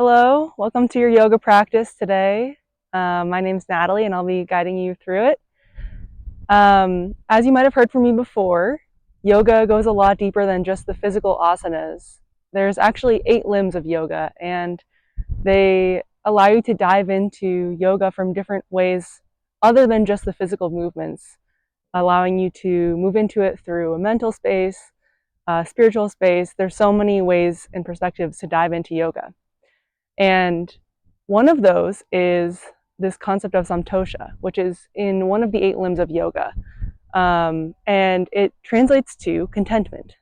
Hello, welcome to your yoga practice today. My name's Natalie and I'll be guiding you through it. As you might have heard from me before, yoga goes a lot deeper than just the physical asanas. There's actually 8 limbs of yoga and they allow you to dive into yoga from different ways other than just the physical movements, allowing you to move into it through a mental space, spiritual space. There's so many ways and perspectives to dive into yoga. And one of those is this concept of santosha, which is in one of the 8 limbs of yoga. And it translates to contentment.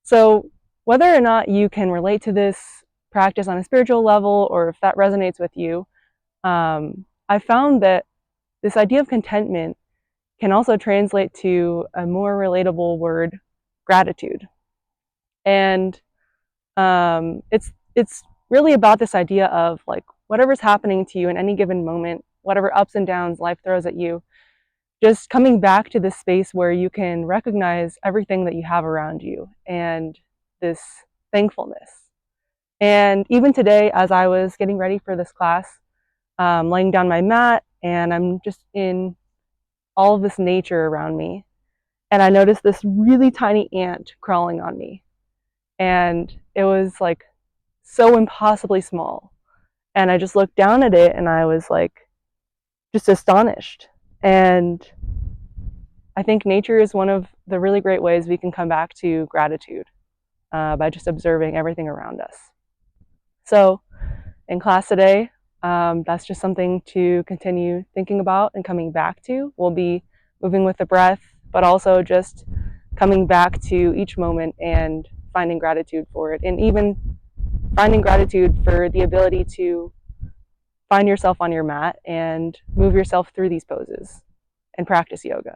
So whether or not you can relate to this practice on a spiritual level or if that resonates with you, I found that this idea of contentment can also translate to a more relatable word, gratitude. And it's really about this idea of like whatever's happening to you in any given moment, whatever ups and downs life throws at you, just coming back to this space where you can recognize everything that you have around you and this thankfulness. And even today, as I was getting ready for this class, laying down my mat, and I'm just in all of this nature around me, and I noticed this really tiny ant crawling on me. And it was like so impossibly small. And I just looked down at it and I was like just astonished. And I think nature is one of the really great ways we can come back to gratitude by just observing everything around us. So in class today, that's just something to continue thinking about and coming back to. We'll be moving with the breath, but also just coming back to each moment and finding gratitude for it, and even finding gratitude for the ability to find yourself on your mat and move yourself through these poses and practice yoga.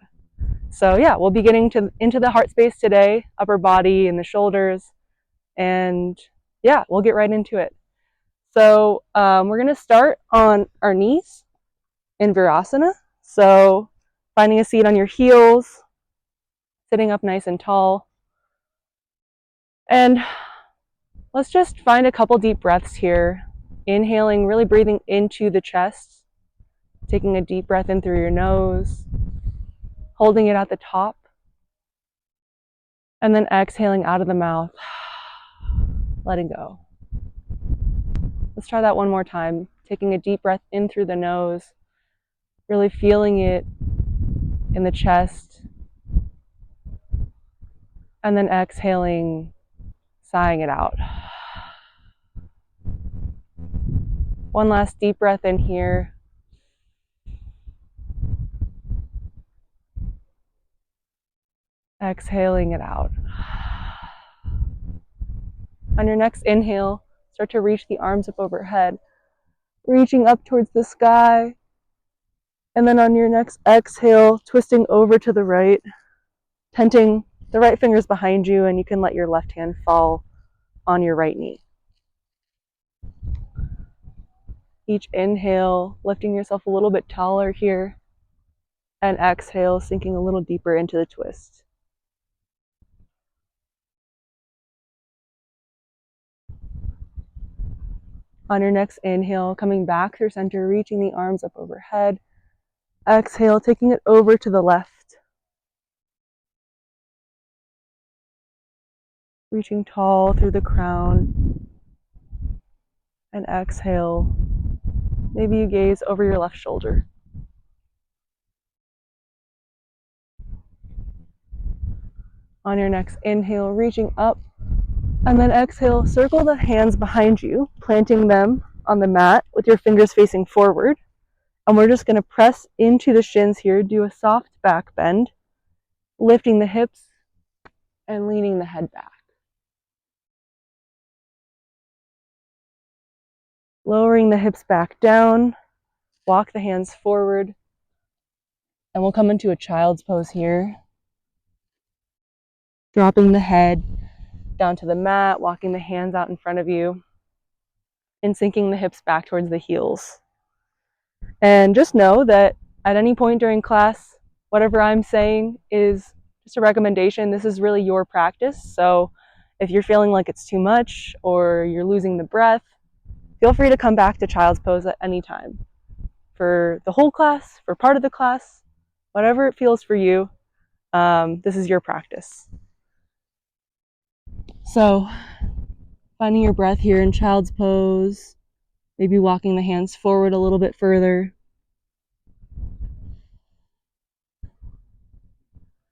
So yeah, we'll be getting into the heart space today, upper body and the shoulders, and yeah, we'll get right into it. So we're going to start on our knees in Virasana. So finding a seat on your heels, sitting up nice and tall. And let's just find a couple deep breaths here. Inhaling, really breathing into the chest, taking a deep breath in through your nose, holding it at the top, and then exhaling out of the mouth, letting go. Let's try that one more time. Taking a deep breath in through the nose, really feeling it in the chest, and then exhaling, sighing it out. One last deep breath in here. Exhaling it out. On your next inhale, start to reach the arms up overhead, reaching up towards the sky. And then on your next exhale, twisting over to the right, tenting the right fingers behind you, and you can let your left hand fall on your right knee. Each inhale, lifting yourself a little bit taller here, and exhale, sinking a little deeper into the twist. On your next inhale, coming back through center, reaching the arms up overhead. Exhale, taking it over to the left. Reaching tall through the crown. And exhale, maybe you gaze over your left shoulder. On your next inhale, reaching up, and then exhale, circle the hands behind you, planting them on the mat with your fingers facing forward. And we're just going to press into the shins here, do a soft back bend, lifting the hips and leaning the head back. Lowering the hips back down, walk the hands forward, and we'll come into a child's pose here. Dropping the head down to the mat, walking the hands out in front of you, and sinking the hips back towards the heels. And just know that at any point during class, whatever I'm saying is just a recommendation. This is really your practice. So if you're feeling like it's too much or you're losing the breath, Feel free to come back to child's pose at any time. For the whole class, for part of the class, whatever it feels for you, this is your practice. So, finding your breath here in child's pose, maybe walking the hands forward a little bit further.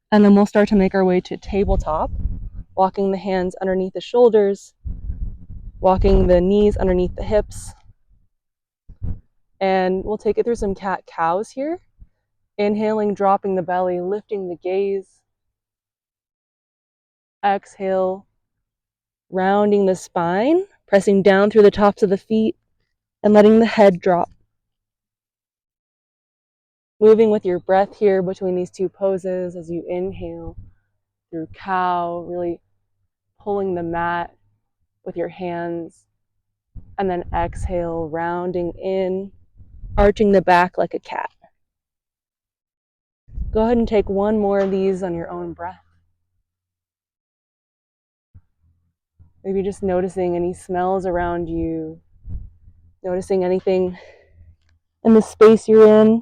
And then we'll start to make our way to tabletop, walking the hands underneath the shoulders, walking the knees underneath the hips. And we'll take it through some cat-cows here. Inhaling, dropping the belly, lifting the gaze. Exhale, rounding the spine, pressing down through the tops of the feet, and letting the head drop. Moving with your breath here between these two poses as you inhale through cow, really pulling the mat with your hands, and then exhale, rounding in, arching the back like a cat. Go ahead and take one more of these on your own breath. Maybe just noticing any smells around you, noticing anything in the space you're in.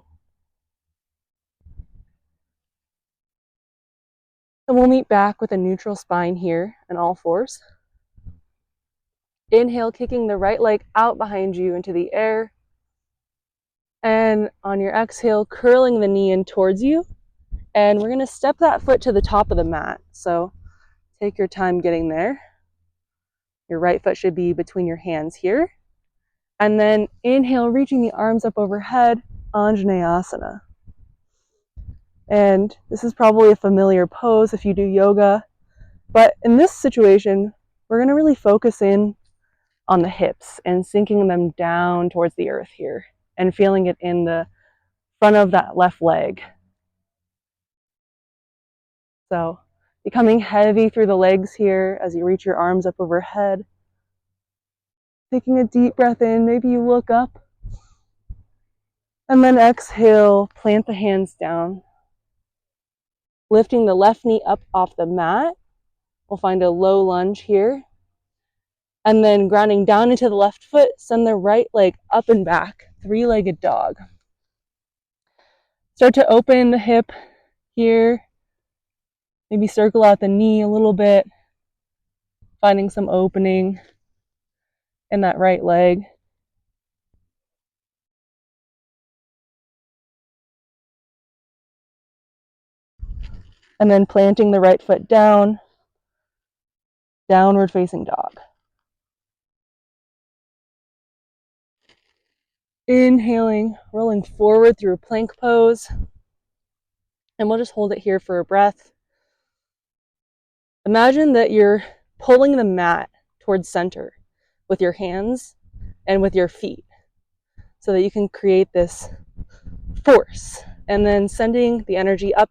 And we'll meet back with a neutral spine here in all fours. Inhale, kicking the right leg out behind you into the air. And on your exhale, curling the knee in towards you. And we're going to step that foot to the top of the mat. So take your time getting there. Your right foot should be between your hands here. And then inhale, reaching the arms up overhead, Anjaneyasana. And this is probably a familiar pose if you do yoga. But in this situation, we're going to really focus in on the hips and sinking them down towards the earth here and feeling it in the front of that left leg. So becoming heavy through the legs here as you reach your arms up overhead. Taking a deep breath in, maybe you look up. And then exhale, plant the hands down. Lifting the left knee up off the mat. We'll find a low lunge here. And then grounding down into the left foot, send the right leg up and back, three-legged dog. Start to open the hip here. Maybe circle out the knee a little bit, finding some opening in that right leg. And then planting the right foot down, downward facing dog. Inhaling, rolling forward through a plank pose. And we'll just hold it here for a breath. Imagine that you're pulling the mat towards center with your hands and with your feet so that you can create this force. And then sending the energy up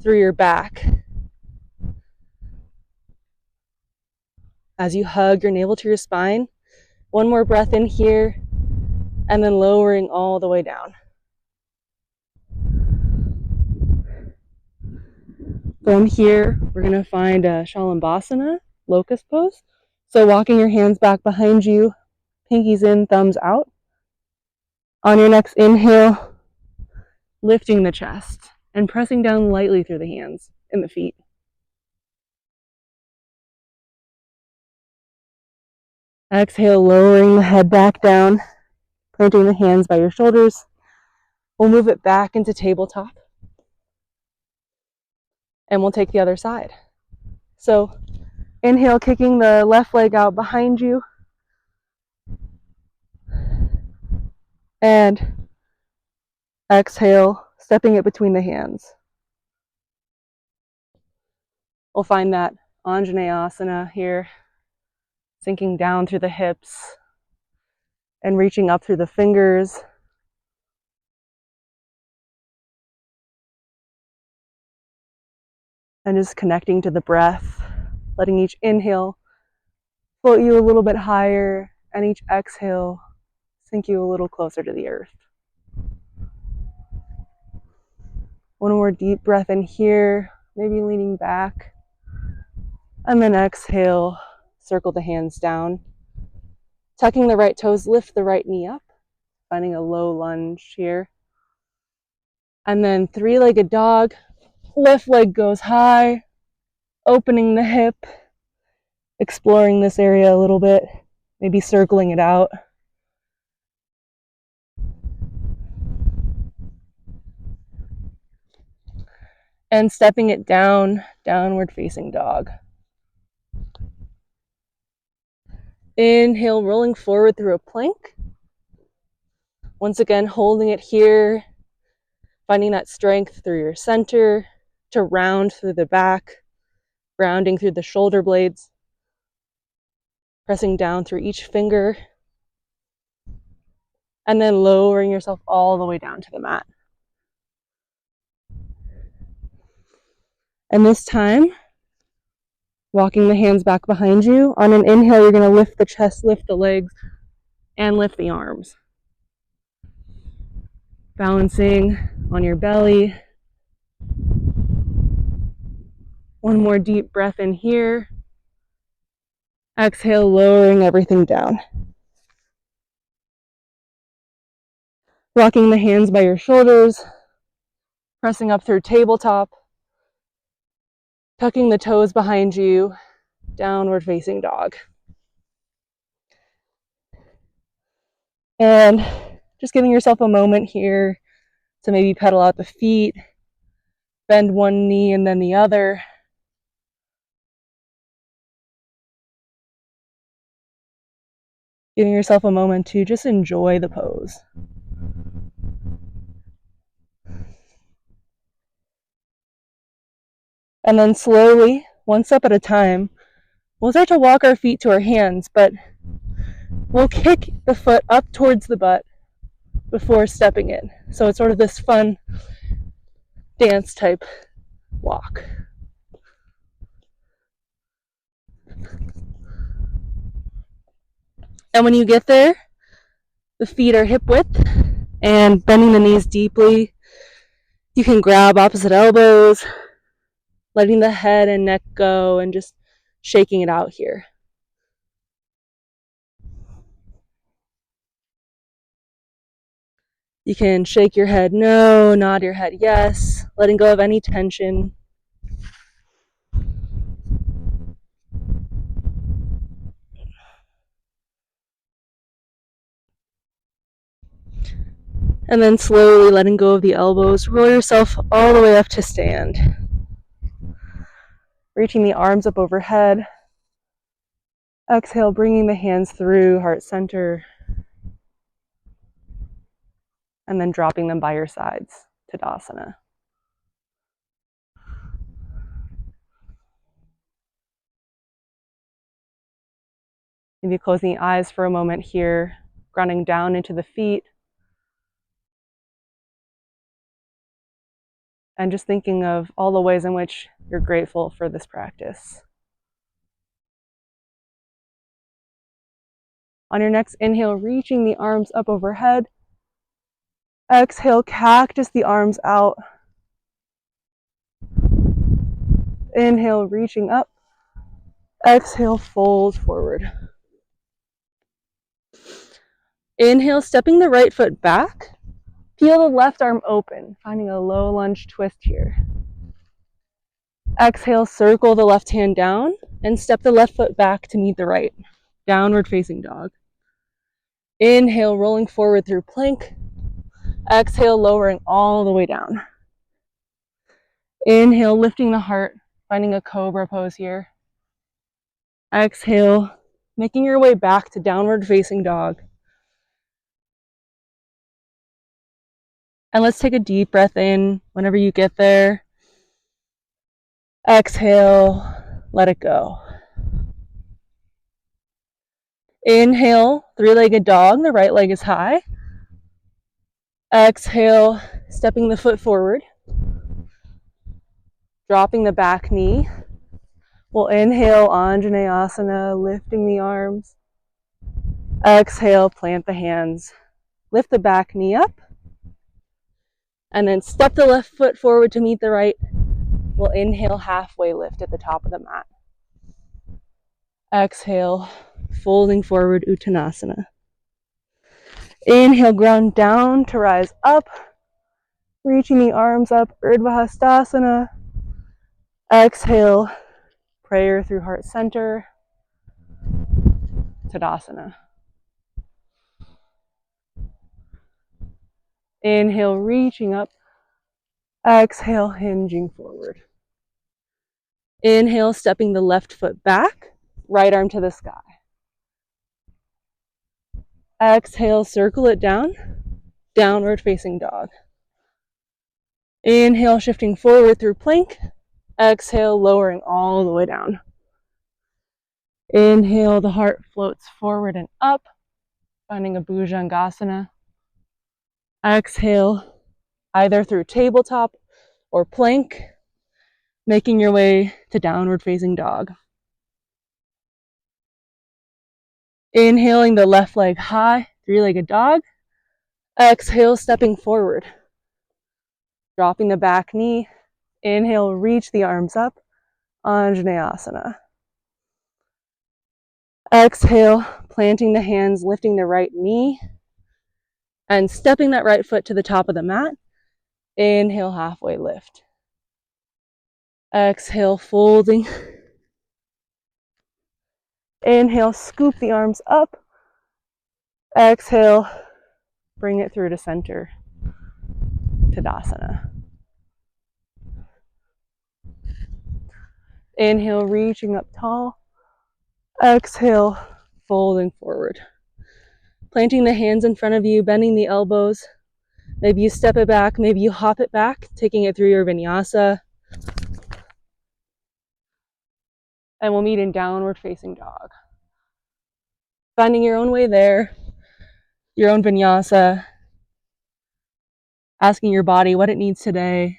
through your back as you hug your navel to your spine. One more breath in here, and then lowering all the way down. From here, we're going to find a Shalambhasana, locust pose. So walking your hands back behind you, pinkies in, thumbs out. On your next inhale, lifting the chest and pressing down lightly through the hands and the feet. Exhale, lowering the head back down, planting the hands by your shoulders. We'll move it back into tabletop. And we'll take the other side. So inhale, kicking the left leg out behind you. And exhale, stepping it between the hands. We'll find that Anjaneyasana here, sinking down through the hips and reaching up through the fingers. And just connecting to the breath, letting each inhale float you a little bit higher, and each exhale sink you a little closer to the earth. One more deep breath in here, maybe leaning back. And then exhale, circle the hands down. Tucking the right toes, lift the right knee up, finding a low lunge here. And then three-legged dog, left leg goes high, opening the hip, exploring this area a little bit, maybe circling it out. And stepping it down, downward facing dog. Inhale, rolling forward through a plank. Once again, holding it here, finding that strength through your center, to round through the back, grounding through the shoulder blades, pressing down through each finger, and then lowering yourself all the way down to the mat. And this time, walking the hands back behind you. On an inhale, you're going to lift the chest, lift the legs, and lift the arms. Balancing on your belly. One more deep breath in here. Exhale, lowering everything down. Rocking the hands by your shoulders, pressing up through tabletop, tucking the toes behind you, downward facing dog. And just giving yourself a moment here to maybe pedal out the feet, bend one knee and then the other. Giving yourself a moment to just enjoy the pose. And then slowly, one step at a time, we'll start to walk our feet to our hands, but we'll kick the foot up towards the butt before stepping in. So it's sort of this fun dance type walk. And when you get there, the feet are hip width and bending the knees deeply. You can grab opposite elbows, letting the head and neck go and just shaking it out here. You can shake your head no, nod your head yes, letting go of any tension. And then slowly letting go of the elbows, roll yourself all the way up to stand. Reaching the arms up overhead. Exhale, bringing the hands through heart center. And then dropping them by your sides, Tadasana. Maybe closing the eyes for a moment here, grounding down into the feet. And just thinking of all the ways in which you're grateful for this practice. On your next inhale, reaching the arms up overhead. Exhale, cactus the arms out. Inhale, reaching up. Exhale, fold forward. Inhale, stepping the right foot back. Peel the left arm open, finding a low lunge twist here. Exhale, circle the left hand down and step the left foot back to meet the right. Downward facing dog. Inhale, rolling forward through plank. Exhale, lowering all the way down. Inhale, lifting the heart, finding a cobra pose here. Exhale, making your way back to downward facing dog. And let's take a deep breath in whenever you get there. Exhale, let it go. Inhale, three-legged dog, the right leg is high. Exhale, stepping the foot forward. Dropping the back knee. We'll inhale, Anjaneyasana, lifting the arms. Exhale, plant the hands. Lift the back knee up. And then step the left foot forward to meet the right. We'll inhale, halfway lift at the top of the mat. Exhale, folding forward, Uttanasana. Inhale, ground down to rise up, reaching the arms up, Urdhva Hastasana. Exhale, prayer through heart center, Tadasana. Inhale, reaching up. Exhale, hinging forward. Inhale, stepping the left foot back, right arm to the sky. Exhale, circle it down, downward facing dog. Inhale, shifting forward through plank. Exhale, lowering all the way down. Inhale, the heart floats forward and up, finding a Bhujangasana. Exhale, either through tabletop or plank, making your way to downward facing dog. Inhaling the left leg high, three-legged dog. Exhale, stepping forward. Dropping the back knee. Inhale, reach the arms up, Anjaneyasana. Exhale, planting the hands, lifting the right knee, and stepping that right foot to the top of the mat. Inhale, halfway lift. Exhale, folding. Inhale, scoop the arms up. Exhale, bring it through to center, Tadasana. Inhale, reaching up tall. Exhale, folding forward. Planting the hands in front of you, bending the elbows. Maybe you step it back, maybe you hop it back, taking it through your vinyasa. And we'll meet in downward facing dog. Finding your own way there, your own vinyasa, asking your body what it needs today.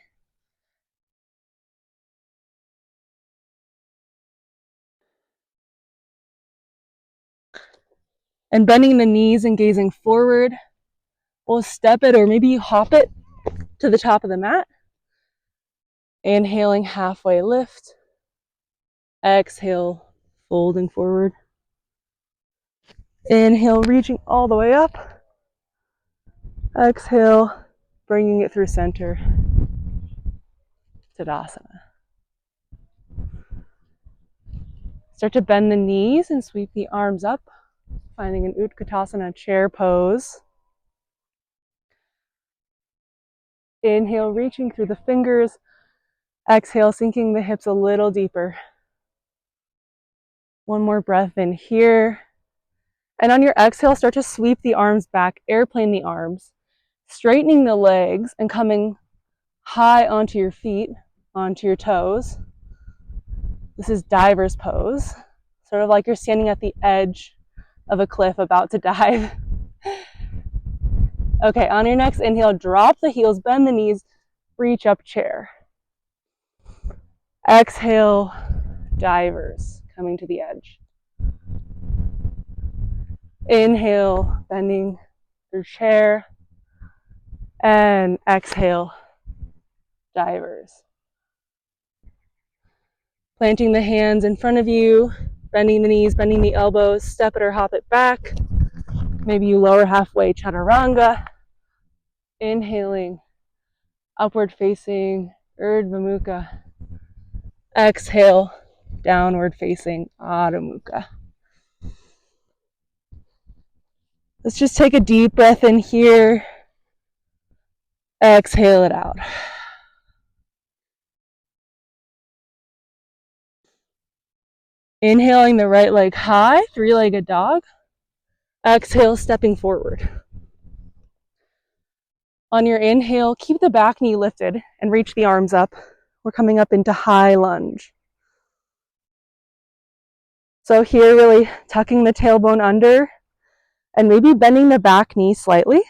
And bending the knees and gazing forward. We'll step it or maybe you hop it to the top of the mat. Inhaling, halfway lift. Exhale, folding forward. Inhale, reaching all the way up. Exhale, bringing it through center, Tadasana. Start to bend the knees and sweep the arms up, finding an Utkatasana chair pose. Inhale, reaching through the fingers. Exhale, sinking the hips a little deeper. One more breath in here. And on your exhale, start to sweep the arms back, airplane the arms, straightening the legs and coming high onto your feet, onto your toes. This is diver's pose, sort of like you're standing at the edge of a cliff about to dive. Okay, on your next inhale, drop the heels, bend the knees, reach up chair. Exhale, divers, coming to the edge. Inhale, bending through chair. And exhale, divers. Planting the hands in front of you, bending the knees, bending the elbows, step it or hop it back. Maybe you lower halfway, chaturanga. Inhaling, upward facing, Urdhva Mukha. Exhale, downward facing, Adho Mukha. Let's just take a deep breath in here. Exhale it out. Inhaling the right leg high, three-legged dog. Exhale, stepping forward. On your inhale, keep the back knee lifted and reach the arms up. We're coming up into high lunge. So here, really tucking the tailbone under and maybe bending the back knee slightly.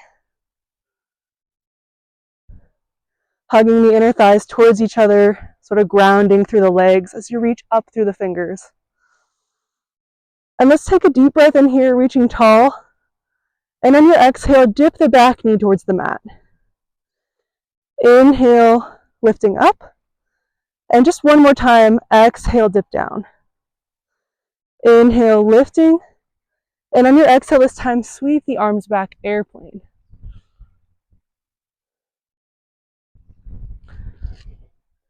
Hugging the inner thighs towards each other, sort of grounding through the legs as you reach up through the fingers. And let's take a deep breath in here, reaching tall. And on your exhale, dip the back knee towards the mat. Inhale, lifting up. And just one more time, exhale, dip down. Inhale, lifting. And on your exhale this time, sweep the arms back, airplane.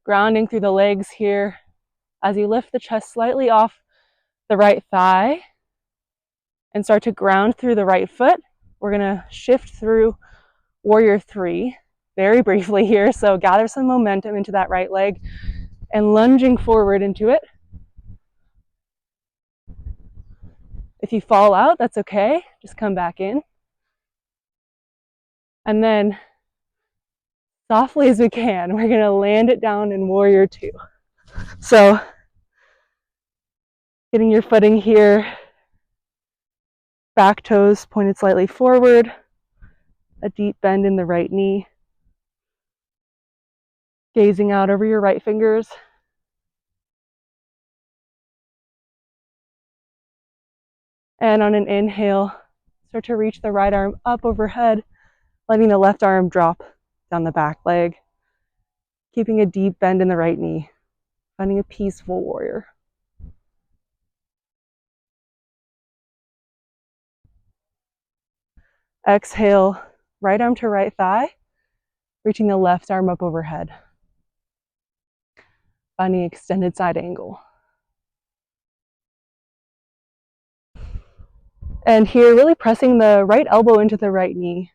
Grounding through the legs here as you lift the chest slightly off the right thigh and start to ground through the right foot. We're gonna shift through warrior three very briefly here. So gather some momentum into that right leg and lunging forward into it. If you fall out, that's okay. Just come back in. And then softly as we can, we're gonna land it down in warrior two. So getting your footing here, back toes pointed slightly forward, a deep bend in the right knee, gazing out over your right fingers. And on an inhale, start to reach the right arm up overhead, letting the left arm drop down the back leg, keeping a deep bend in the right knee, finding a peaceful warrior. Exhale, right arm to right thigh, reaching the left arm up overhead, finding extended side angle. And here, really pressing the right elbow into the right knee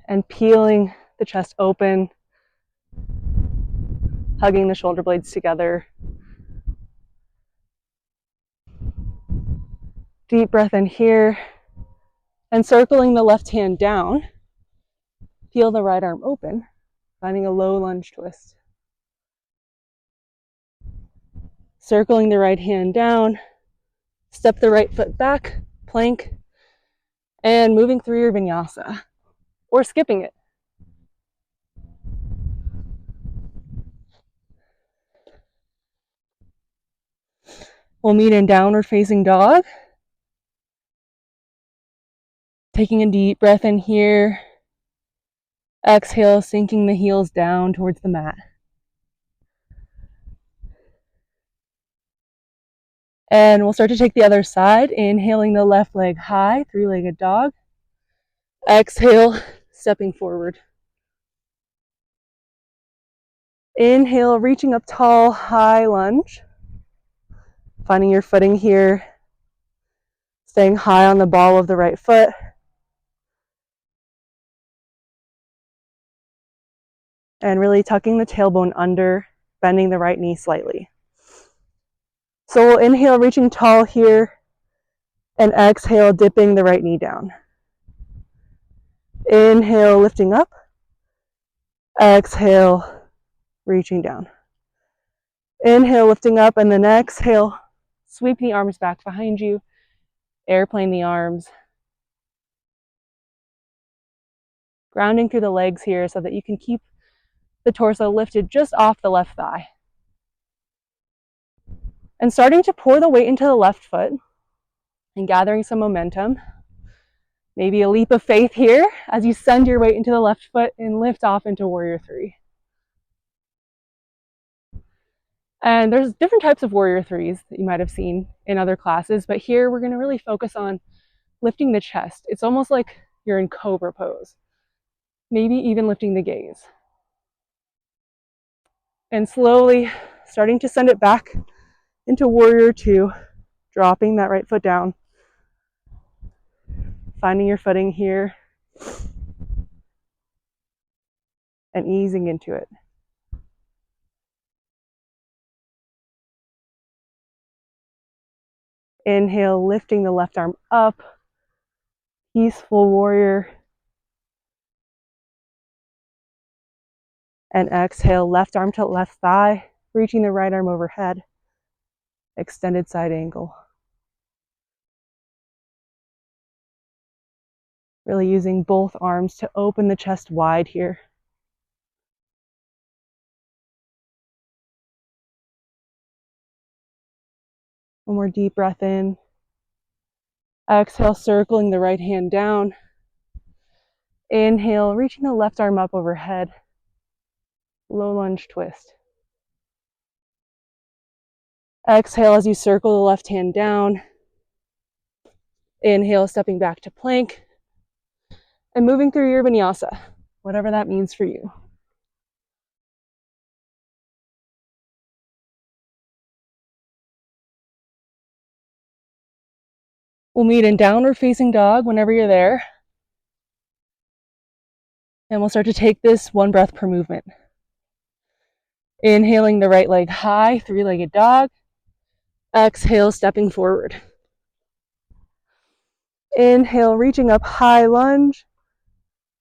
and peeling the chest open, hugging the shoulder blades together. Deep breath in here and circling the left hand down, peel the right arm open, finding a low lunge twist. Circling the right hand down, step the right foot back, plank, and moving through your vinyasa, or skipping it. We'll meet in downward facing dog. Taking a deep breath in here. Exhale, sinking the heels down towards the mat. And we'll start to take the other side, inhaling the left leg high, three-legged dog. Exhale, stepping forward. Inhale, reaching up tall, high lunge. Finding your footing here. Staying high on the ball of the right foot. And really tucking the tailbone under, bending the right knee slightly. So we'll inhale, reaching tall here, and exhale, dipping the right knee down. Inhale, lifting up. Exhale, reaching down. Inhale, lifting up, and then exhale, sweep the arms back behind you, airplane the arms. Grounding through the legs here so that you can keep the torso lifted just off the left thigh. And starting to pour the weight into the left foot and gathering some momentum. Maybe a leap of faith here as you send your weight into the left foot and lift off into warrior three. And there's different types of warrior threes that you might have seen in other classes, but here we're going to really focus on lifting the chest. It's almost like you're in cobra pose, maybe even lifting the gaze. And slowly starting to send it back into warrior two, dropping that right foot down, finding your footing here, and easing into it. Inhale, lifting the left arm up, peaceful warrior. And exhale, left arm to left thigh, reaching the right arm overhead, extended side angle. Really using both arms to open the chest wide here. One more deep breath in. Exhale, circling the right hand down. Inhale, reaching the left arm up overhead. Low lunge twist. Exhale as you circle the left hand down. Inhale, stepping back to plank and moving through your vinyasa, whatever that means for you. We'll meet in downward facing dog whenever you're there. And we'll start to take this one breath per movement. Inhaling the right leg high, three-legged dog. Exhale, stepping forward. Inhale, reaching up, high lunge.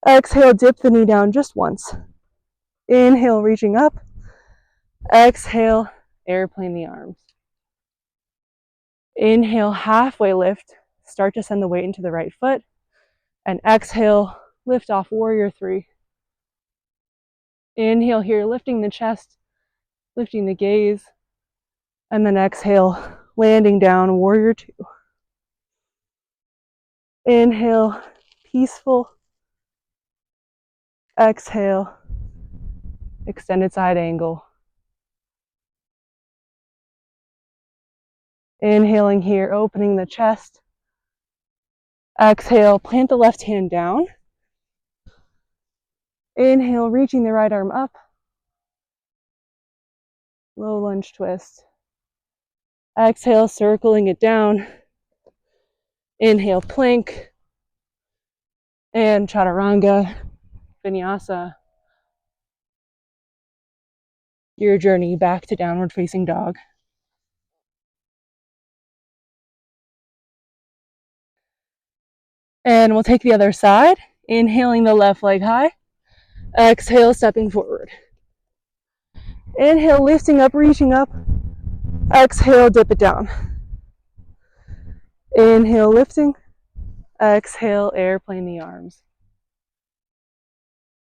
Exhale, dip the knee down just once. Inhale, reaching up. Exhale, airplane the arms. Inhale, halfway lift. Start to send the weight into the right foot. And exhale, lift off, warrior three. Inhale here, lifting the chest, lifting the gaze. And then exhale, landing down, warrior two. Inhale, peaceful. Exhale, extended side angle. Inhaling here, opening the chest. Exhale, plant the left hand down. Inhale, reaching the right arm up. Low lunge twist. Exhale, circling it down. Inhale, plank. And chaturanga, vinyasa. Your journey back to downward facing dog. And we'll take the other side. Inhaling the left leg high. Exhale, stepping forward. Inhale, lifting up, reaching up. Exhale, dip it down. Inhale, lifting. Exhale, airplane the arms.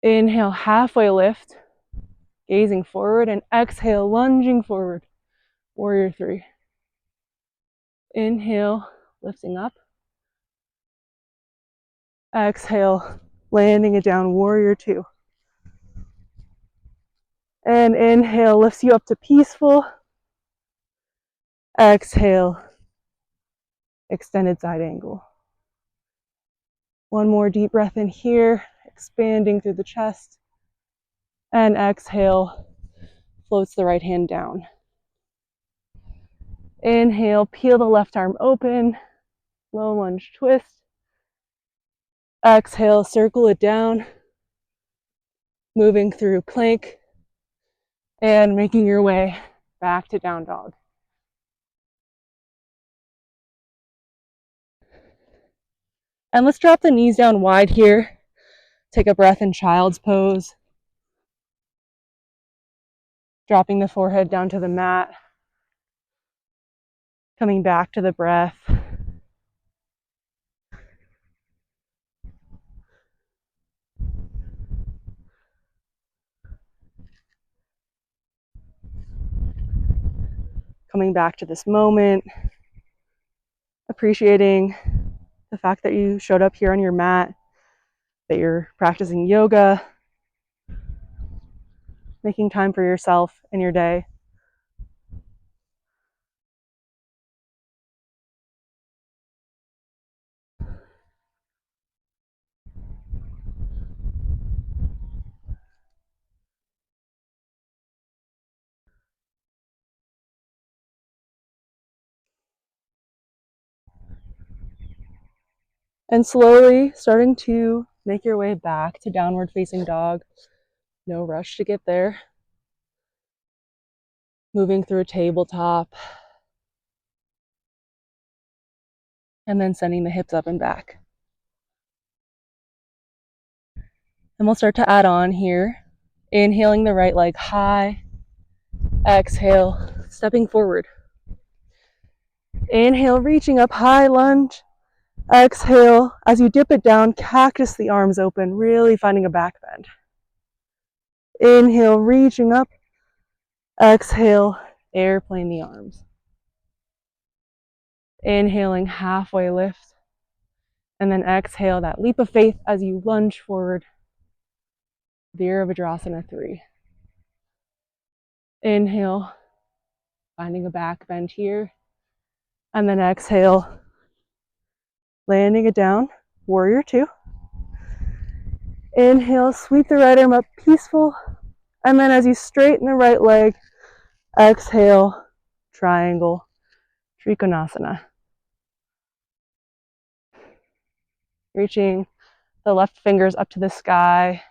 Inhale, halfway lift, gazing forward, and exhale, lunging forward, warrior three. Inhale, lifting up. Exhale, landing it down, warrior two. And inhale, lifts you up to peaceful. Exhale, extended side angle. One more deep breath in here, expanding through the chest. And exhale, floats the right hand down. Inhale, peel the left arm open, low lunge twist. Exhale, circle it down, moving through plank and making your way back to down dog. And let's drop the knees down wide here. Take a breath in child's pose. Dropping the forehead down to the mat. Coming back to the breath. Coming back to this moment. Appreciating the fact that you showed up here on your mat, that you're practicing yoga, making time for yourself in your day. And slowly starting to make your way back to downward facing dog. No rush to get there. Moving through a tabletop. And then sending the hips up and back. And we'll start to add on here. Inhaling the right leg high. Exhale, stepping forward. Inhale, reaching up, high lunge. Exhale, as you dip it down, cactus the arms open, really finding a back bend. Inhale, reaching up. Exhale, airplane the arms. Inhaling, halfway lift. And then exhale, that leap of faith as you lunge forward. Virabhadrasana 3. Inhale, finding a back bend here. And then exhale, landing it down, warrior two. Inhale, sweep the right arm up, peaceful. And then as you straighten the right leg, exhale, triangle, Trikonasana. Reaching the left fingers up to the sky.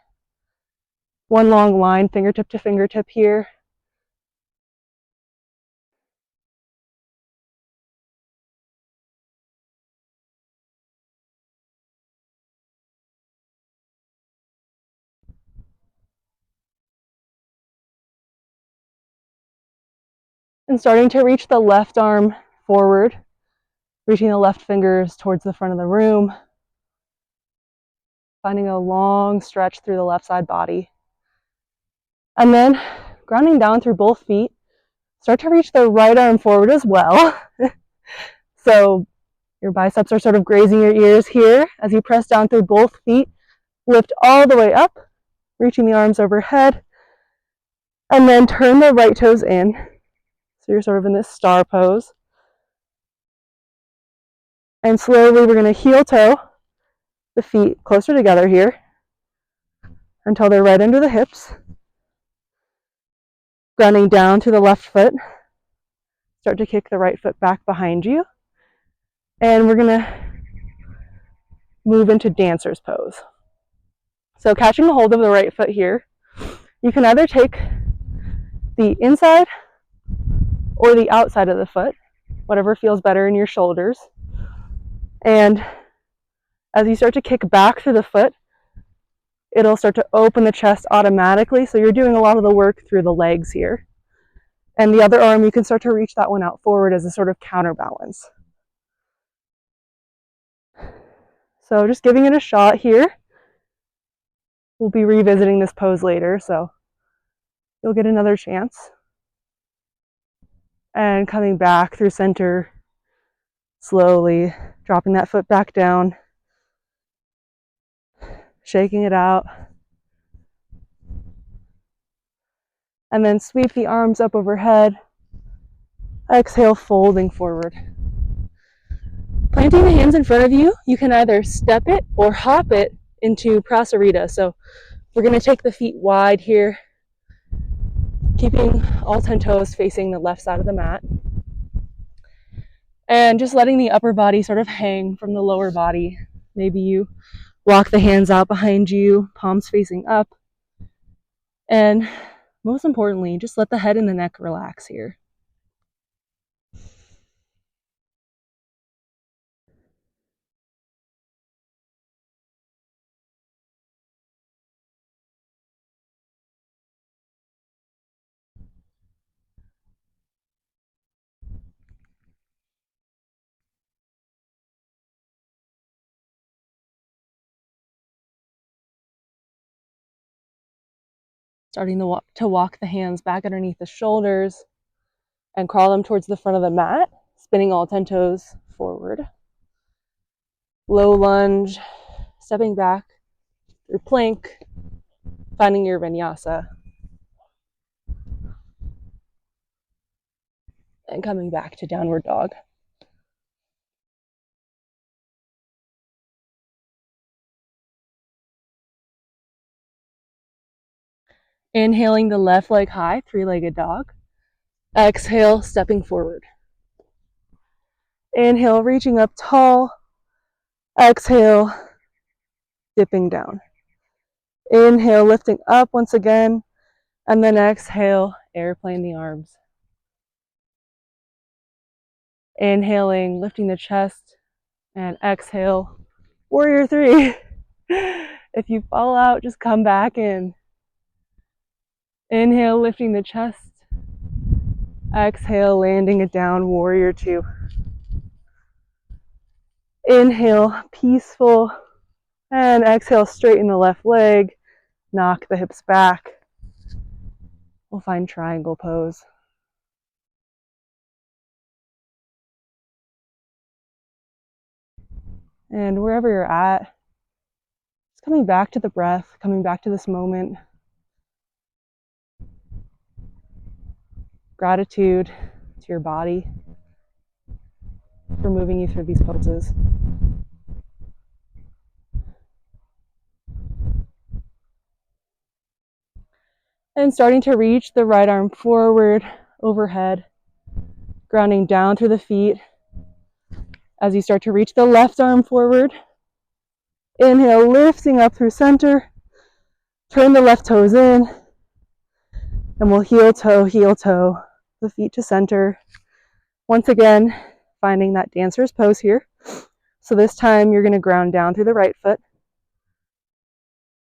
One long line, fingertip to fingertip here. And starting to reach the left arm forward, reaching the left fingers towards the front of the room, finding a long stretch through the left side body. And then grounding down through both feet, start to reach the right arm forward as well. So your biceps are sort of grazing your ears here as you press down through both feet. Lift all the way up, reaching the arms overhead, and then turn the right toes in. So you're sort of in this star pose. And slowly we're going to heel toe the feet closer together here until they're right under the hips. Grounding down to the left foot. Start to kick the right foot back behind you. And we're going to move into dancer's pose. So catching a hold of the right foot here, you can either take the inside or the outside of the foot, whatever feels better in your shoulders. And as you start to kick back through the foot, it'll start to open the chest automatically. So you're doing a lot of the work through the legs here. And the other arm, you can start to reach that one out forward as a sort of counterbalance. So just giving it a shot here. We'll be revisiting this pose later, so you'll get another chance. And coming back through center, slowly dropping that foot back down, shaking it out. And then sweep the arms up overhead. Exhale, folding forward. Planting the hands in front of you, you can either step it or hop it into Prasarita. So we're going to take the feet wide here, keeping all 10 toes facing the left side of the mat. And just letting the upper body sort of hang from the lower body. Maybe you walk the hands out behind you, palms facing up. And most importantly, just let the head and the neck relax here. Starting to walk the hands back underneath the shoulders and crawl them towards the front of the mat, spinning all 10 toes forward. Low lunge, stepping back through plank, finding your vinyasa, and coming back to downward dog. Inhaling the left leg high, three-legged dog. Exhale, stepping forward. Inhale, reaching up tall. Exhale, dipping down. Inhale, lifting up once again. And then exhale, airplane the arms. Inhaling, lifting the chest. And exhale, warrior three. If you fall out, just come back in. Inhale, lifting the chest. Exhale, landing it down, warrior two. Inhale, peaceful. And exhale, straighten the left leg. Knock the hips back. We'll find triangle pose. And wherever you're at, just coming back to the breath, coming back to this moment. Gratitude to your body for moving you through these poses. And starting to reach the right arm forward, overhead, grounding down through the feet. As you start to reach the left arm forward, inhale, lifting up through center. Turn the left toes in, and we'll heel toe, the feet to center. Once again, finding that dancer's pose here. So this time you're going to ground down through the right foot.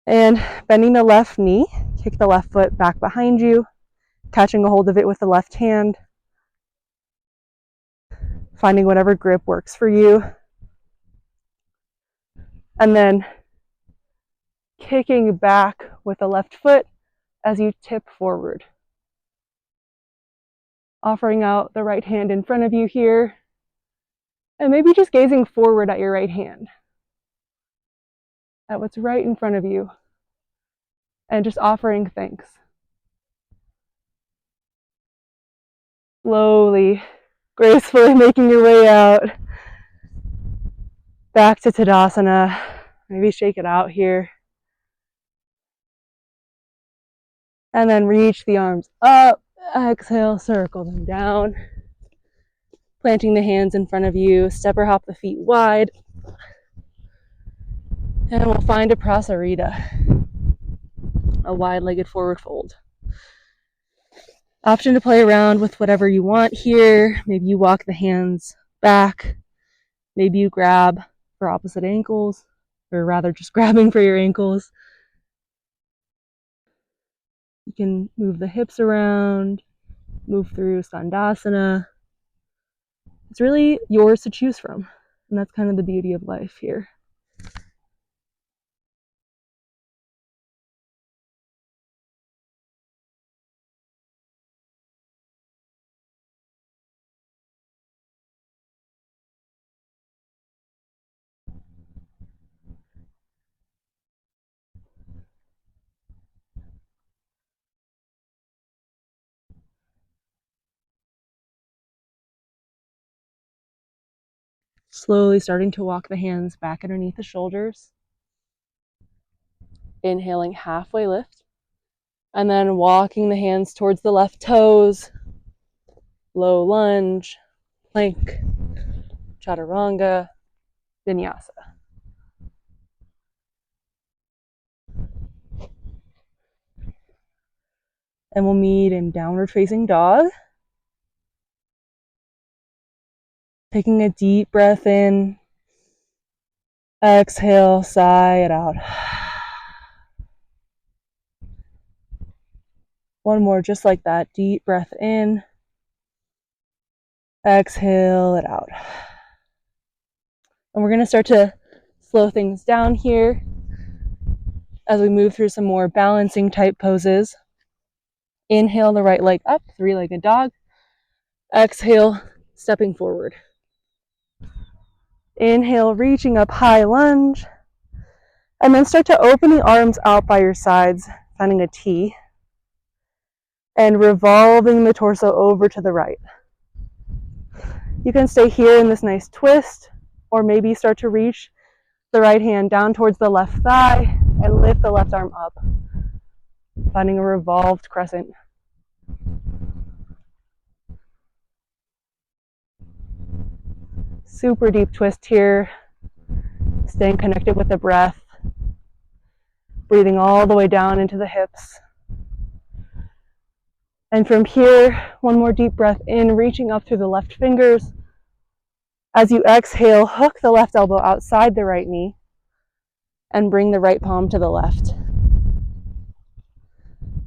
And bending the left knee, kick the left foot back behind you, catching a hold of it with the left hand, finding whatever grip works for you. And then kicking back with the left foot as you tip forward. Offering out the right hand in front of you here, and maybe just gazing forward at your right hand, at what's right in front of you, and just offering thanks. Slowly, gracefully making your way out, back to Tadasana. Maybe shake it out here. And then reach the arms up, exhale, circle them down. Planting the hands in front of you, step or hop the feet wide. And we'll find a Prasarita, a wide-legged forward fold. Option to play around with whatever you want here. Maybe you walk the hands back. Maybe you grab for opposite ankles, or rather just grabbing for your ankles. You can move the hips around, move through Skandasana. It's really yours to choose from, and that's kind of the beauty of life here. Slowly starting to walk the hands back underneath the shoulders. Inhaling, halfway lift. And then walking the hands towards the left toes. Low lunge, plank, chaturanga, vinyasa. And we'll meet in downward facing dog. Taking a deep breath in. Exhale, sigh it out. One more, just like that. Deep breath in. Exhale it out. And we're going to start to slow things down here as we move through some more balancing type poses. Inhale the right leg up, three-legged dog. Exhale, stepping forward. Inhale, reaching up, high lunge. And then start to open the arms out by your sides, finding a T. And revolving the torso over to the right. You can stay here in this nice twist, or maybe start to reach the right hand down towards the left thigh and lift the left arm up, finding a revolved crescent. Super deep twist here, staying connected with the breath, breathing all the way down into the hips. And from here, one more deep breath in, reaching up through the left fingers. As you exhale, hook the left elbow outside the right knee and bring the right palm to the left.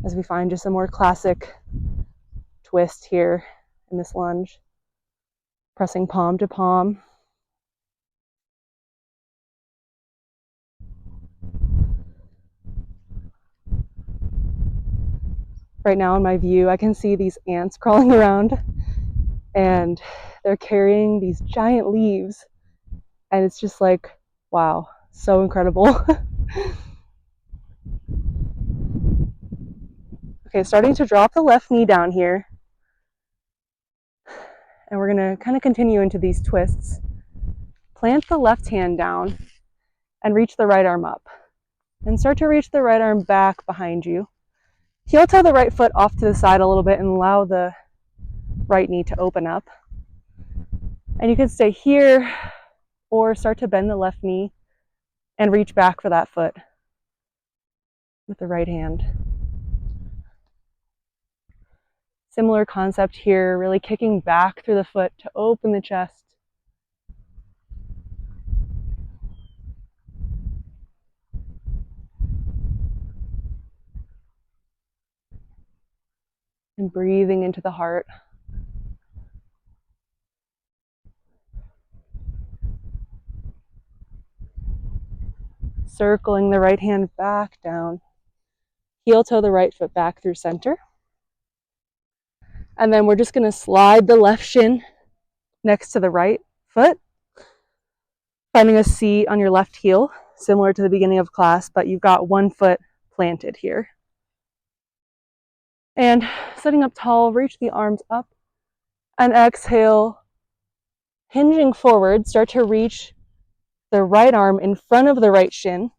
As we find just a more classic twist here in this lunge. Pressing palm to palm. Right now in my view, I can see these ants crawling around, and they're carrying these giant leaves, and it's just like, wow, so incredible. Okay, starting to drop the left knee down here, and we're gonna kind of continue into these twists. Plant the left hand down and reach the right arm up, and start to reach the right arm back behind you. Heel toe the right foot off to the side a little bit and allow the right knee to open up. And you can stay here or start to bend the left knee and reach back for that foot with the right hand. Similar concept here, really kicking back through the foot to open the chest. And breathing into the heart. Circling the right hand back down. Heel toe the right foot back through center. And then we're just going to slide the left shin next to the right foot, finding a seat on your left heel, similar to the beginning of class, but you've got one foot planted here. And sitting up tall, reach the arms up and exhale, hinging forward, start to reach the right arm in front of the right shin,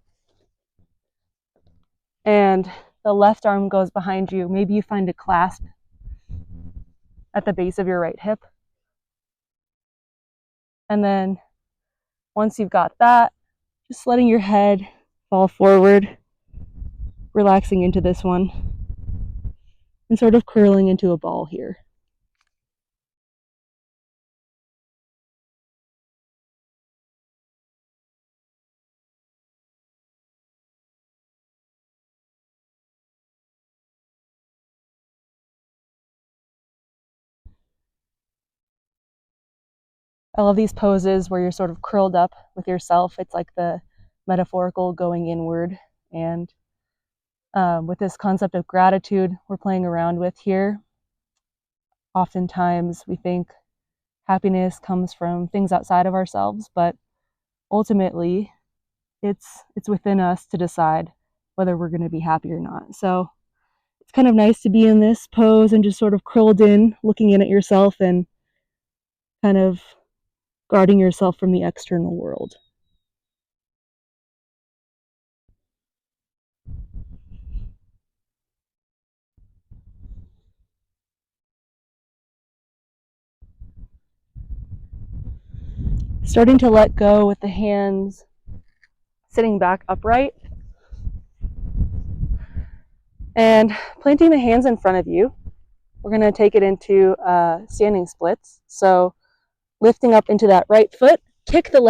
and the left arm goes behind you. Maybe you find a clasp at the base of your right hip. And then once you've got that, just letting your head fall forward, relaxing into this one, and sort of curling into a ball here. I love these poses where you're sort of curled up with yourself. It's like the metaphorical going inward. And with this concept of gratitude we're playing around with here, oftentimes we think happiness comes from things outside of ourselves, but ultimately it's within us to decide whether we're going to be happy or not. So it's kind of nice to be in this pose and just sort of curled in, looking in at yourself and kind of guarding yourself from the external world. Starting to let go with the hands sitting back upright and planting the hands in front of you. We're going to take it into standing splits. So lifting up into that right foot, kick the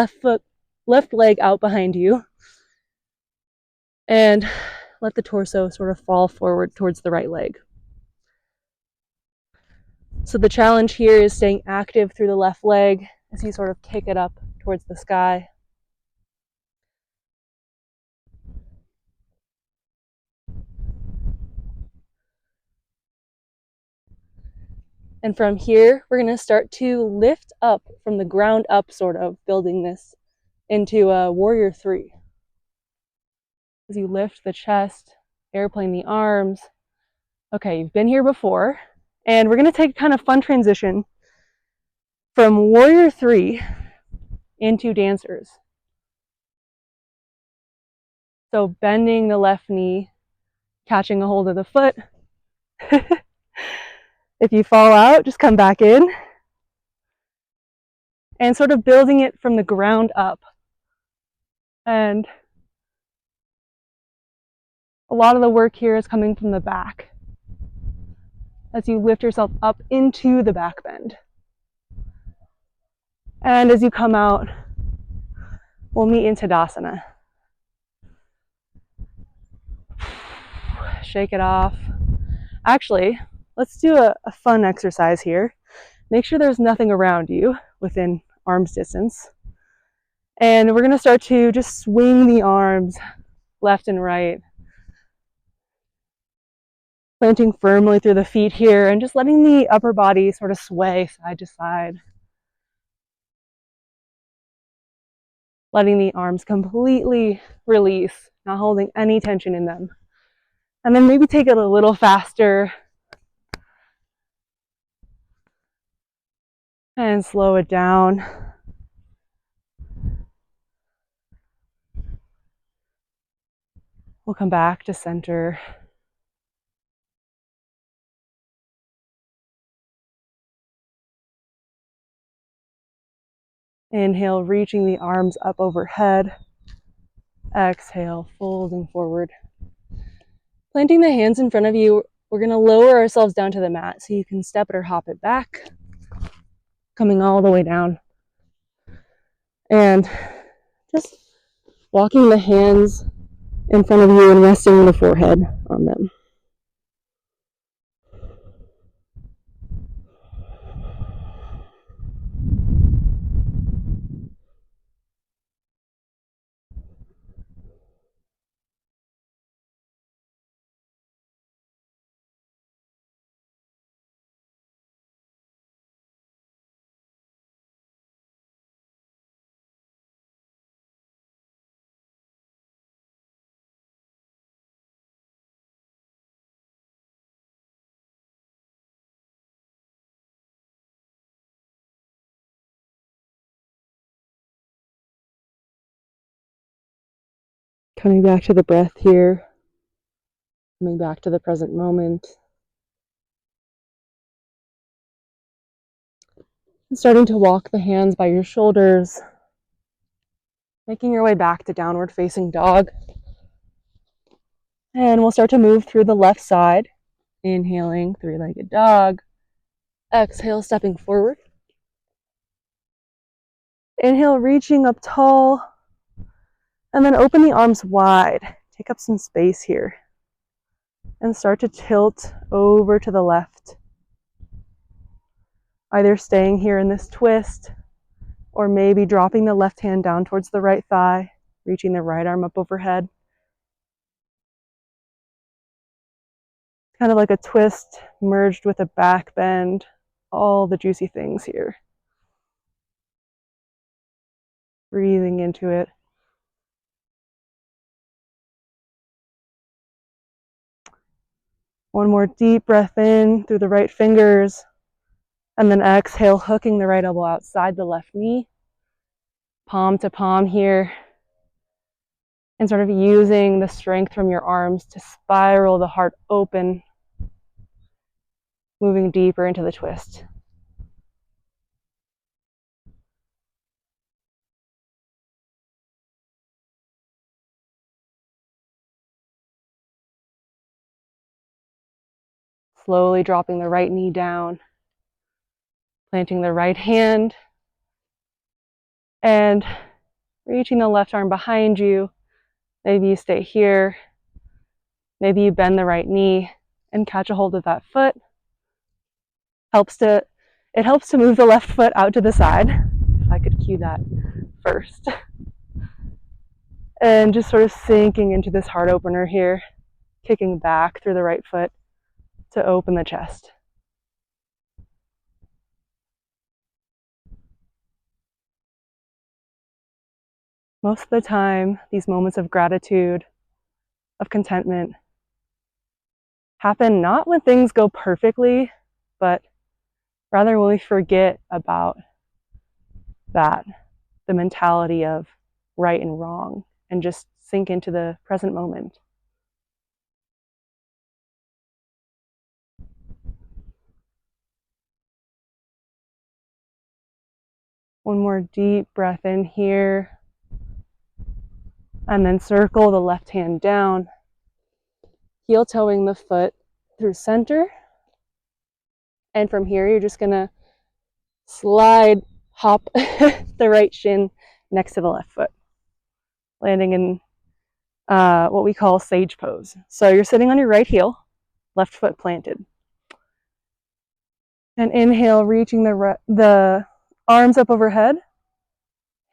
left leg out behind you, and let the torso sort of fall forward towards the right leg. So the challenge here is staying active through the left leg as you sort of kick it up towards the sky. And from here, we're going to start to lift up from the ground up, sort of building this into a warrior 3. As you lift the chest, airplane the arms. Okay, you've been here before, and we're going to take a kind of fun transition from warrior 3 into dancers. So bending the left knee, catching a hold of the foot. If you fall out, just come back in. And sort of building it from the ground up. And a lot of the work here is coming from the back as you lift yourself up into the back bend. And as you come out, we'll meet in Tadasana. Shake it off. Actually, let's do a fun exercise here. Make sure there's nothing around you within arm's distance. And we're going to start to just swing the arms left and right, planting firmly through the feet here and just letting the upper body sort of sway side to side. Letting the arms completely release, not holding any tension in them. And then maybe take it a little faster and slow it down. We'll come back to center. Inhale, reaching the arms up overhead. Exhale, folding forward. Planting the hands in front of you, we're going to lower ourselves down to the mat so you can step it or hop it back, coming all the way down. And just walking the hands in front of you and resting the forehead on them. Coming back to the breath here, coming back to the present moment. And starting to walk the hands by your shoulders, making your way back to downward facing dog. And we'll start to move through the left side, inhaling, three-legged dog. Exhale, stepping forward. Inhale, reaching up tall, and then open the arms wide. Take up some space here. And start to tilt over to the left. Either staying here in this twist, or maybe dropping the left hand down towards the right thigh, reaching the right arm up overhead. Kind of like a twist merged with a back bend. All the juicy things here. Breathing into it. One more deep breath in through the right fingers. And then exhale, hooking the right elbow outside the left knee. Palm to palm here. And sort of using the strength from your arms to spiral the heart open. Moving deeper into the twist. Slowly dropping the right knee down. Planting the right hand. And reaching the left arm behind you. Maybe you stay here. Maybe you bend the right knee and catch a hold of that foot. It helps to move the left foot out to the side. If I could cue that first. And just sort of sinking into this heart opener here, kicking back through the right foot to open the chest. Most of the time, these moments of gratitude, of contentment, happen not when things go perfectly, but rather when we forget about that, the mentality of right and wrong, and just sink into the present moment. One more deep breath in here. And then circle the left hand down, heel toeing the foot through center. And from here, you're just gonna slide, hop the right shin next to the left foot, landing in what we call sage pose. So you're sitting on your right heel, left foot planted. And inhale, reaching the arms up overhead,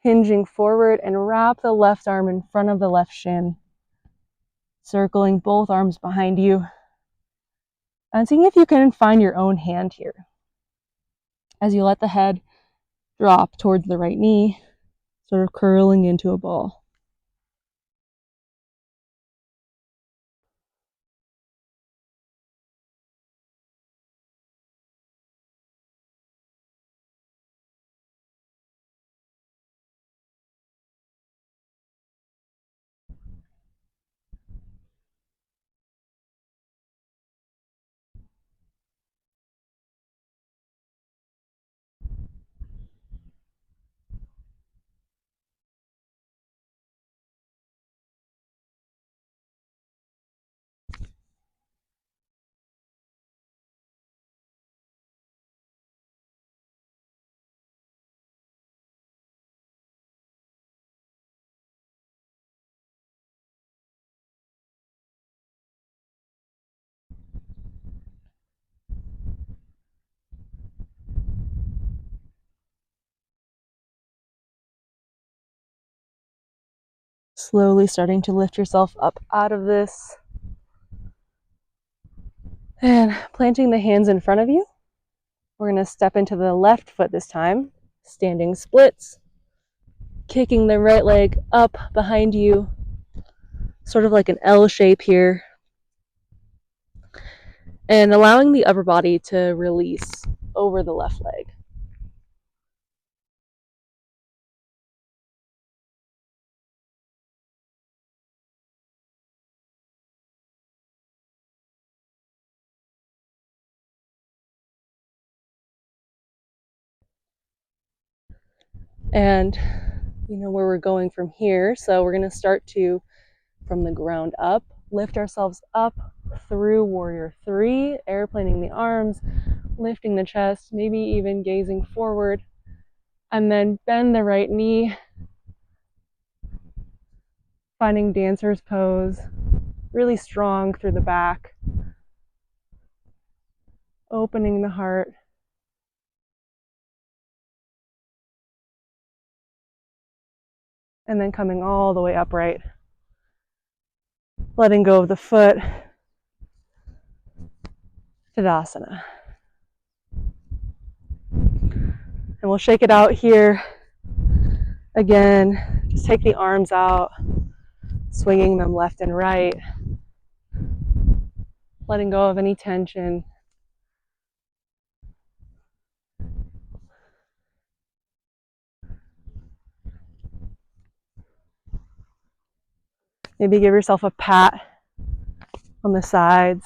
hinging forward, and wrap the left arm in front of the left shin, circling both arms behind you. And seeing if you can find your own hand here. As you let the head drop towards the right knee, sort of curling into a ball. Slowly starting to lift yourself up out of this. And planting the hands in front of you. We're going to step into the left foot this time, standing splits, kicking the right leg up behind you, sort of like an L shape here, and allowing the upper body to release over the left leg. And you know where we're going from here, so we're going to start to, from the ground up, lift ourselves up through warrior 3, airplaning the arms, lifting the chest, maybe even gazing forward, and then bend the right knee, finding dancer's pose, really strong through the back, opening the heart, and then coming all the way upright, letting go of the foot, Tadasana. And we'll shake it out here. Again, just take the arms out, swinging them left and right, letting go of any tension. Maybe give yourself a pat on the sides.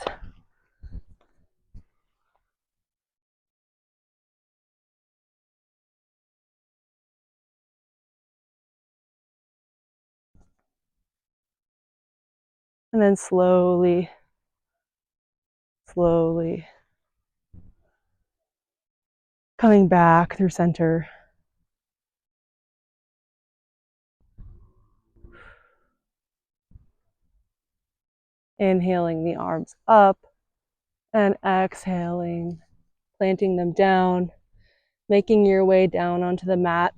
And then slowly coming back through center. Inhaling the arms up and exhaling, planting them down, making your way down onto the mat,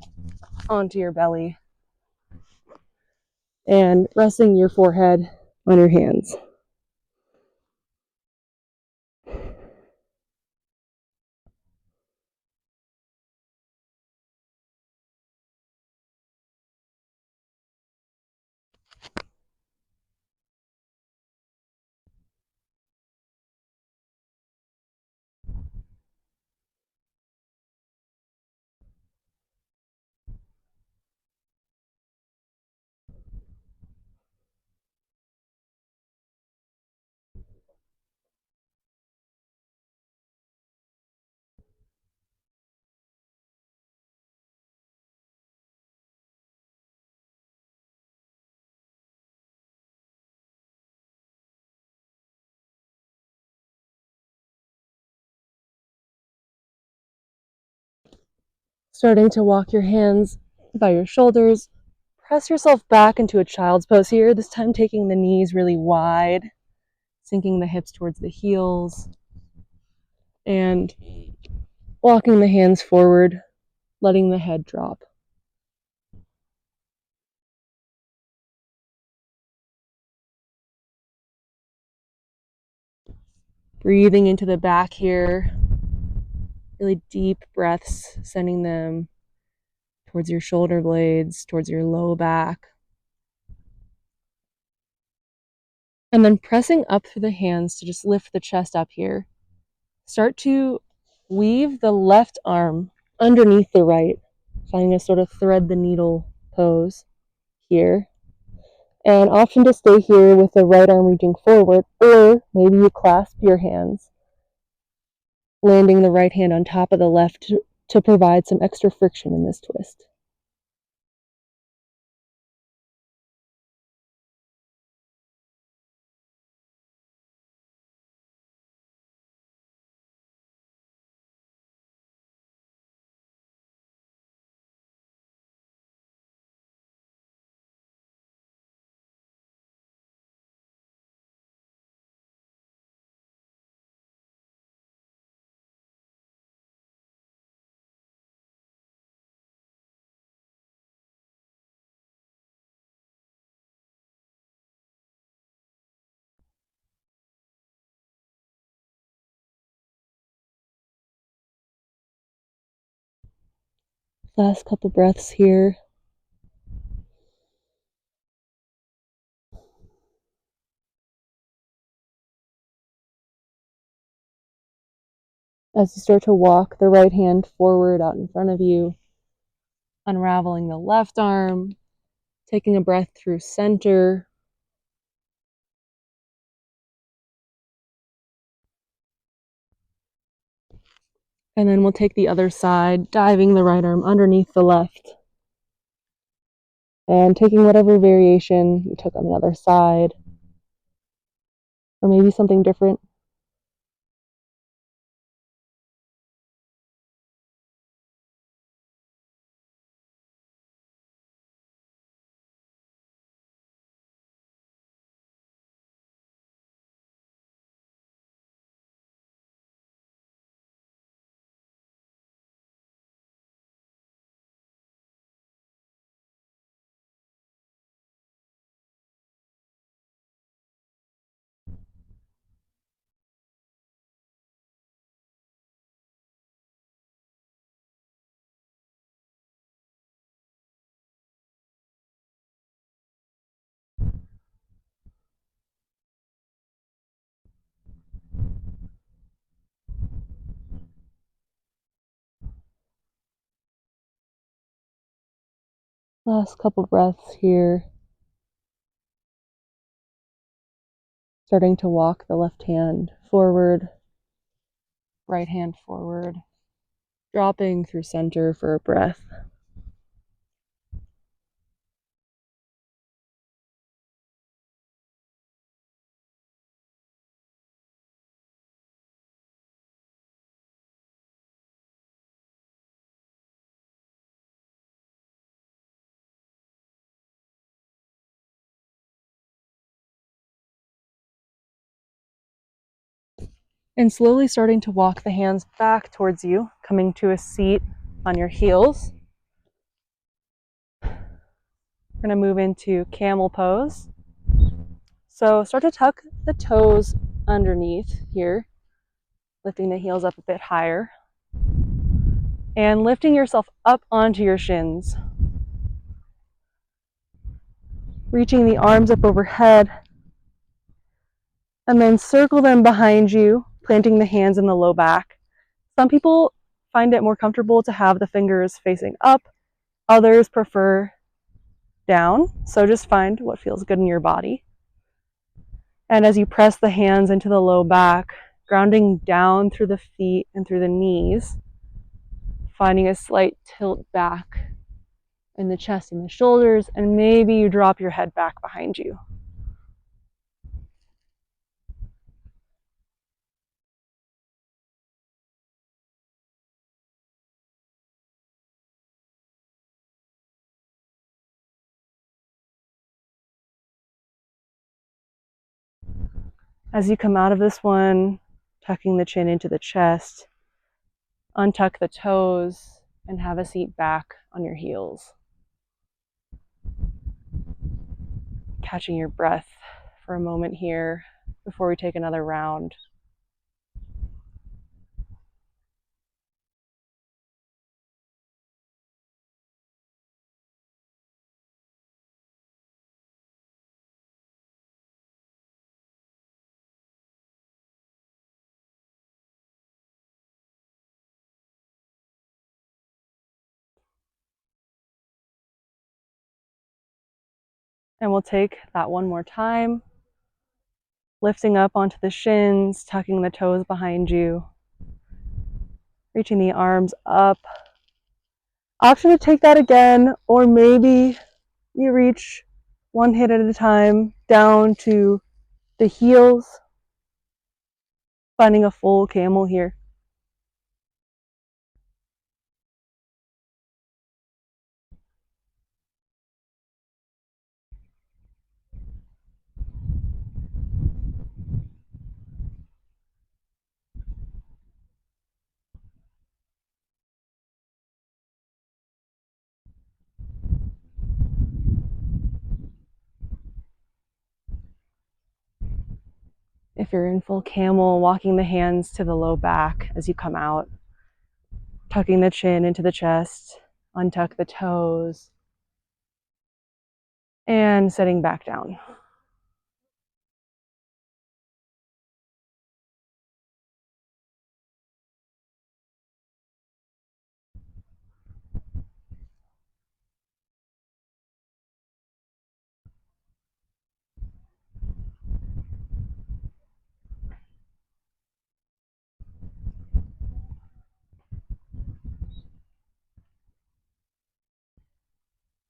onto your belly, and resting your forehead on your hands. Starting to walk your hands by your shoulders. Press yourself back into a child's pose here, this time taking the knees really wide, sinking the hips towards the heels, and walking the hands forward, letting the head drop. Breathing into the back here, really deep breaths, sending them towards your shoulder blades, towards your low back. And then pressing up through the hands to just lift the chest up here. Start to weave the left arm underneath the right, finding a sort of thread the needle pose here. And option to stay here with the right arm reaching forward, or maybe you clasp your hands, landing the right hand on top of the left to provide some extra friction in this twist. Last couple breaths here. As you start to walk the right hand forward out in front of you, unraveling the left arm, taking a breath through center. And then we'll take the other side, diving the right arm underneath the left. And taking whatever variation you took on the other side, or maybe something different. Last couple breaths here. Starting to walk the left hand forward, right hand forward, dropping through center for a breath. And slowly starting to walk the hands back towards you, coming to a seat on your heels. We're going to move into camel pose. So start to tuck the toes underneath here, lifting the heels up a bit higher, and lifting yourself up onto your shins. Reaching the arms up overhead, and then circle them behind you, planting the hands in the low back. Some people find it more comfortable to have the fingers facing up. Others prefer down. So just find what feels good in your body. And as you press the hands into the low back, grounding down through the feet and through the knees, finding a slight tilt back in the chest and the shoulders, and maybe you drop your head back behind you. As you come out of this one, tucking the chin into the chest, untuck the toes, and have a seat back on your heels. Catching your breath for a moment here before we take another round. And we'll take that one more time, lifting up onto the shins, tucking the toes behind you, reaching the arms up. Option to take that again, or maybe you reach one hit at a time down to the heels, finding a full camel here. If you're in full camel, walking the hands to the low back as you come out, tucking the chin into the chest, untuck the toes, and sitting back down.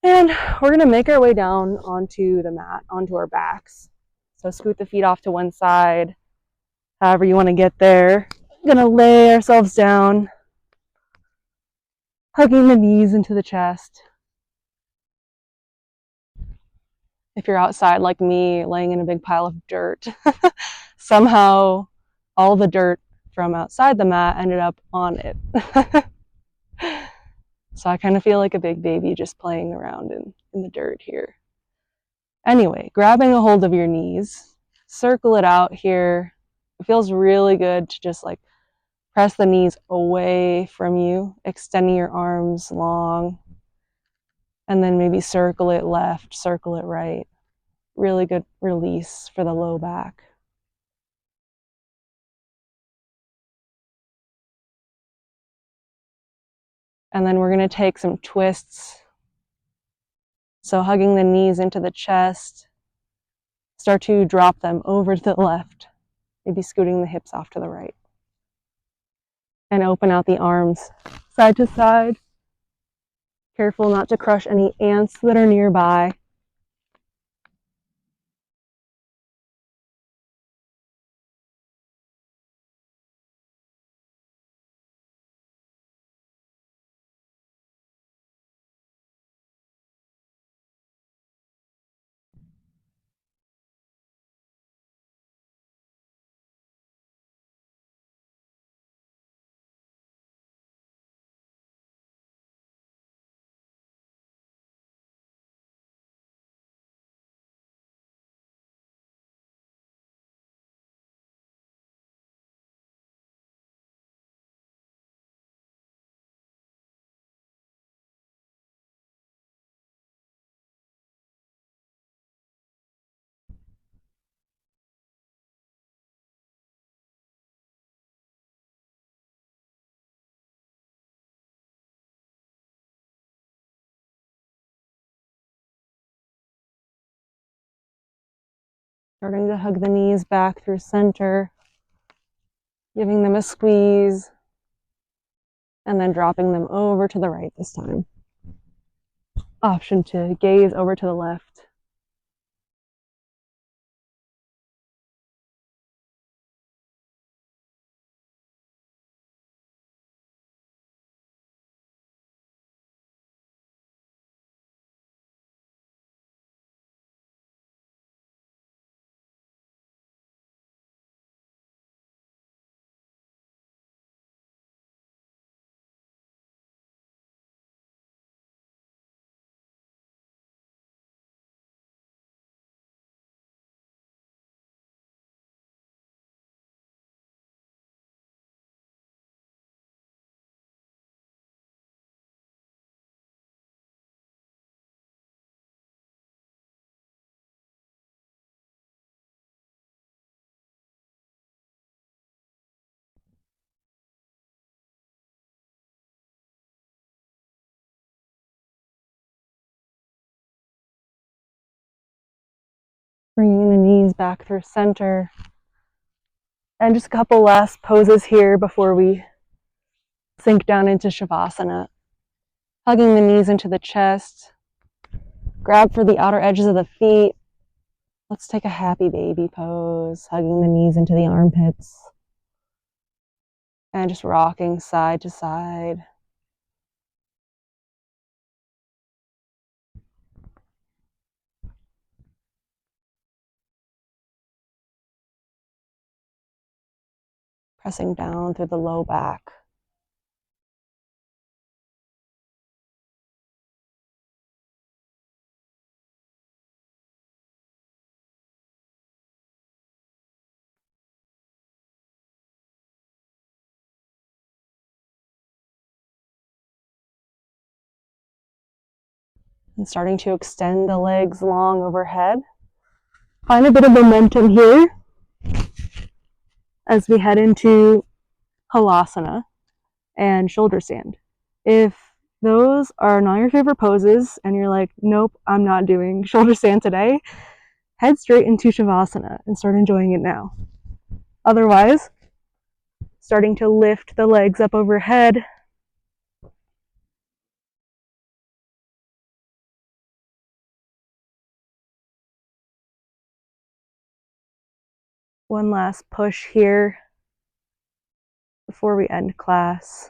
And we're gonna make our way down onto the mat, onto our backs. So scoot the feet off to one side, however you wanna get there. We're gonna lay ourselves down, hugging the knees into the chest. If you're outside like me, laying in a big pile of dirt, somehow all the dirt from outside the mat ended up on it. So I kind of feel like a big baby just playing around in the dirt here. Anyway, grabbing a hold of your knees, circle it out here. It feels really good to just like press the knees away from you, extending your arms long, and then maybe circle it left, circle it right. Really good release for the low back. And then we're going to take some twists. So hugging the knees into the chest, start to drop them over to the left, maybe scooting the hips off to the right. And open out the arms side to side. Careful not to crush any ants that are nearby. Starting to hug the knees back through center, giving them a squeeze, and then dropping them over to the right this time. Option to gaze over to the left. Bringing the knees back through center. And just a couple last poses here before we sink down into Shavasana. Hugging the knees into the chest. Grab for the outer edges of the feet. Let's take a happy baby pose, hugging the knees into the armpits. And just rocking side to side. Pressing down through the low back. And starting to extend the legs long overhead. Find a bit of momentum here as we head into Halasana and shoulder stand. If those are not your favorite poses and you're like, nope, I'm not doing shoulder stand today, head straight into Shavasana and start enjoying it now. Otherwise, starting to lift the legs up overhead. One last push here before we end class.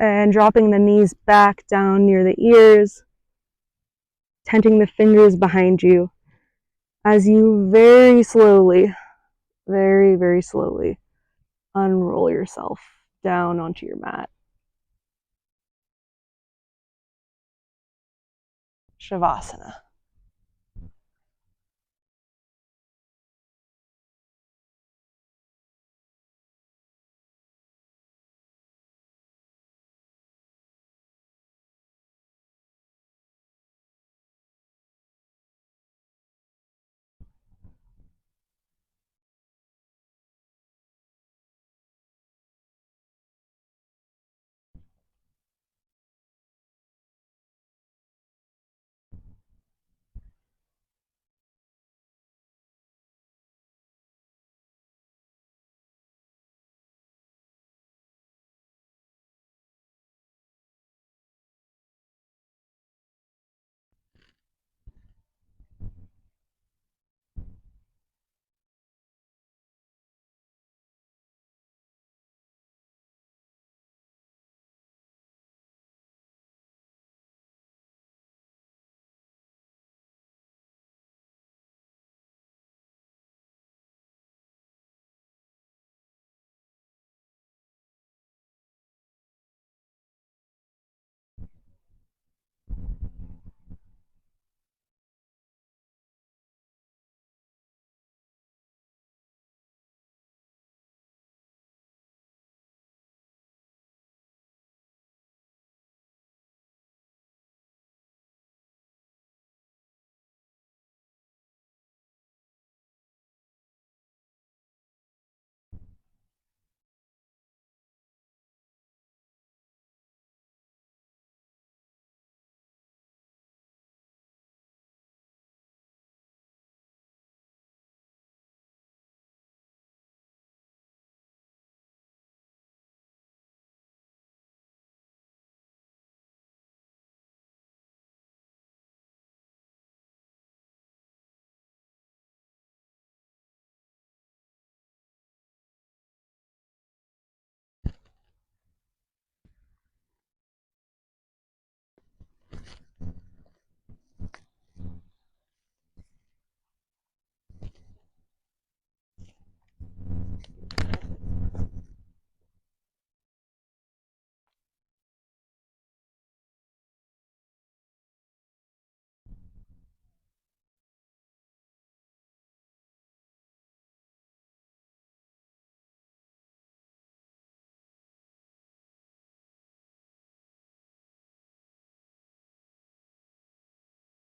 And dropping the knees back down near the ears, tenting the fingers behind you as you very slowly, very, very slowly unroll yourself down onto your mat. Shavasana.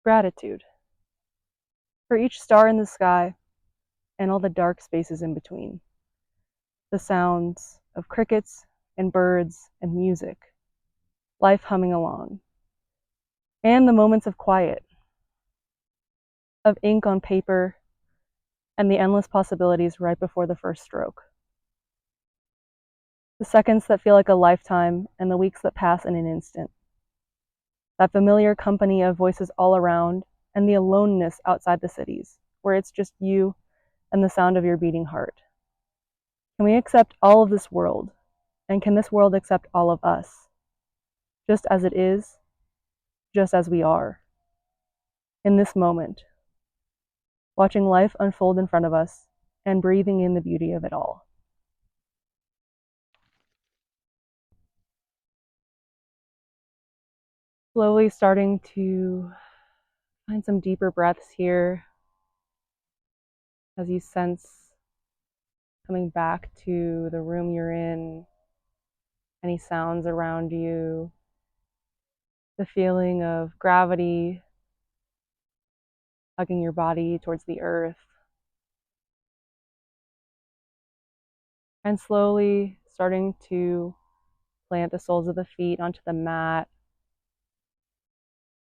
Gratitude for each star in the sky and all the dark spaces in between. The sounds of crickets and birds and music, life humming along. And the moments of quiet, of ink on paper, and the endless possibilities right before the first stroke. The seconds that feel like a lifetime and the weeks that pass in an instant. That familiar company of voices all around and the aloneness outside the cities, where it's just you and the sound of your beating heart. Can we accept all of this world? And can this world accept all of us? Just as it is, just as we are. In this moment, watching life unfold in front of us and breathing in the beauty of it all. Slowly starting to find some deeper breaths here as you sense coming back to the room you're in, any sounds around you, the feeling of gravity hugging your body towards the earth, and slowly starting to plant the soles of the feet onto the mat,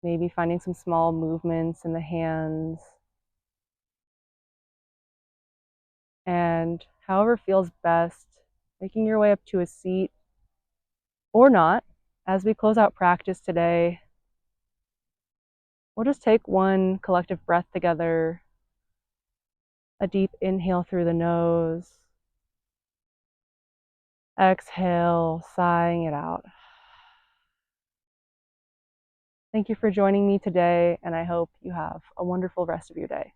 maybe finding some small movements in the hands, and however feels best, making your way up to a seat or not. As we close out practice today, we'll just take one collective breath together, a deep inhale through the nose, exhale, sighing it out. Thank you for joining me today, and I hope you have a wonderful rest of your day.